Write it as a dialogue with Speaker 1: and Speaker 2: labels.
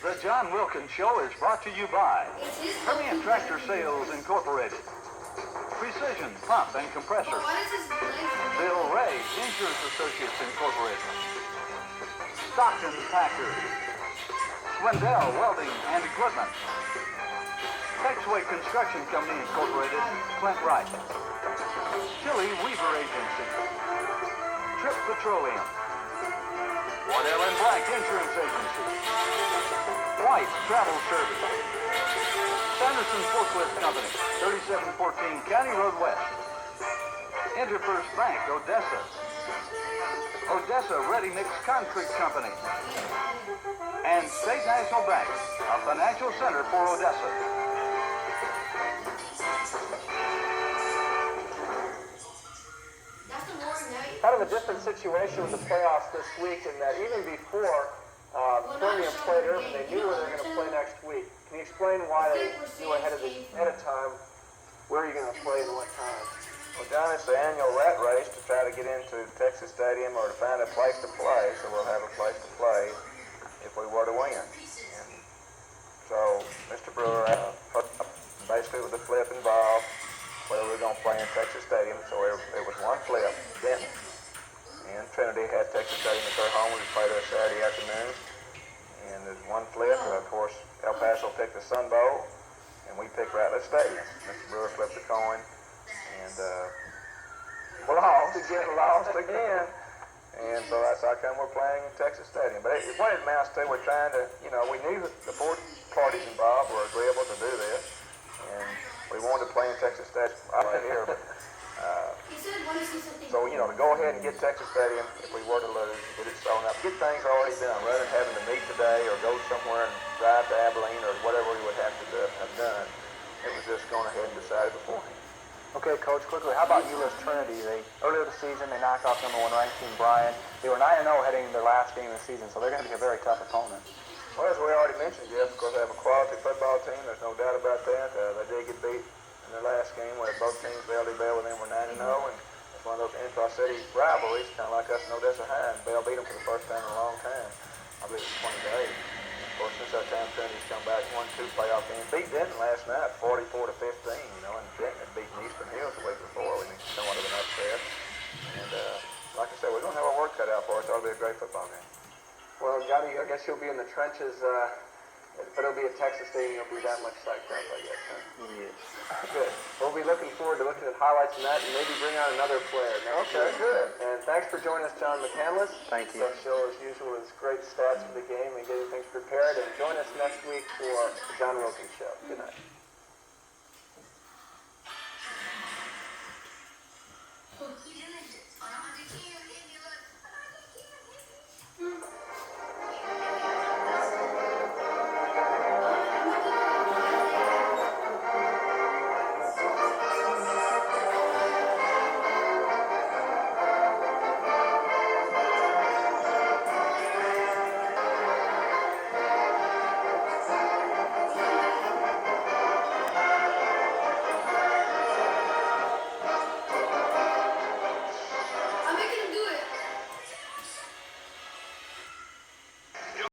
Speaker 1: The John Wilkins Show is brought to you by Permian Tractor Sales Incorporated, Precision Pump and Compressor, Bill Ray Insurance Associates Incorporated, Stockton Packers, Swindell Welding and Equipment, Texway Construction Company Incorporated, Clint Wright, Chili Weaver Agency, Trip Petroleum, Wardell and Black Insurance Agency, White Travel Service, Sanderson Forklift Company, 3714 County Road West, Interfirst Bank, Odessa, Odessa Ready Mix Concrete Company, and State National Bank, a financial center for Odessa.
Speaker 2: Kind of a different situation with the playoffs this week in that even before Permian played Irvin, they knew where they were going to play next week. Can you explain why they knew ahead of time where you're going to play and what time?
Speaker 3: Well, John, it's the annual rat race to try to get into Texas Stadium or to find a place to play, so we'll have a place to play if we were to win. And so Mr. Brewer put basically with the flip involved where we were going to play in Texas Stadium, so it was one flip, Denton. And Trinity had Texas Stadium at their home. We played there Saturday afternoon. And there's one flip. Of course, El Paso picked the Sun Bowl, and we picked Ratliff Stadium. Mr. Brewer flipped the coin, and lost again. And so that's how come we're playing in Texas Stadium. But what it amounts to, we're trying to, we knew that the four parties involved were agreeable to do this, and we wanted to play in Texas Stadium right here, but so, to go ahead and get Texas Stadium, if we were to lose, get it sewn up, get things already done, rather than having to meet today or go somewhere and drive to Abilene or whatever we would have to have done. It was just going ahead and decide beforehand.
Speaker 4: Okay, Coach, quickly, how about Eldest Trinity? Earlier this season, they knocked off number 1 ranked team Bryan. They were 9-0 heading into their last game of the season, so they're going to be a very tough opponent.
Speaker 3: Well, as we already mentioned, Jeff, of course, they have a quality football team. There's no doubt about that. They did get beat in their last game where both teams, Bell with them, were 9-0, and it's one of those intra-city rivalries, kind of like us and Odessa High. And Bell beat them for the first time in a long time. I believe it's 20-8. Of course, since that time, Trinity's come back, won 2 playoff games. Beat Denton last night, 44-15. And Denton had beaten Eastern Hills the week before. We need somewhat of an upset. And like I said, we're going to have our work cut out for us. It'll be a great football game.
Speaker 2: Well, Johnny, I guess you'll be in the trenches, but it'll be at Texas Stadium. You'll be that much psyched up, I guess. Huh?
Speaker 4: Yes.
Speaker 2: Good. We'll be looking forward to looking at highlights from that and maybe bring on another player next year.
Speaker 3: Good.
Speaker 2: And thanks for joining us, John McCanlies.
Speaker 4: Thank you.
Speaker 2: That show, as usual, is great stats for the game and getting things prepared. And join us next week for the John Wilkins Show. Good night.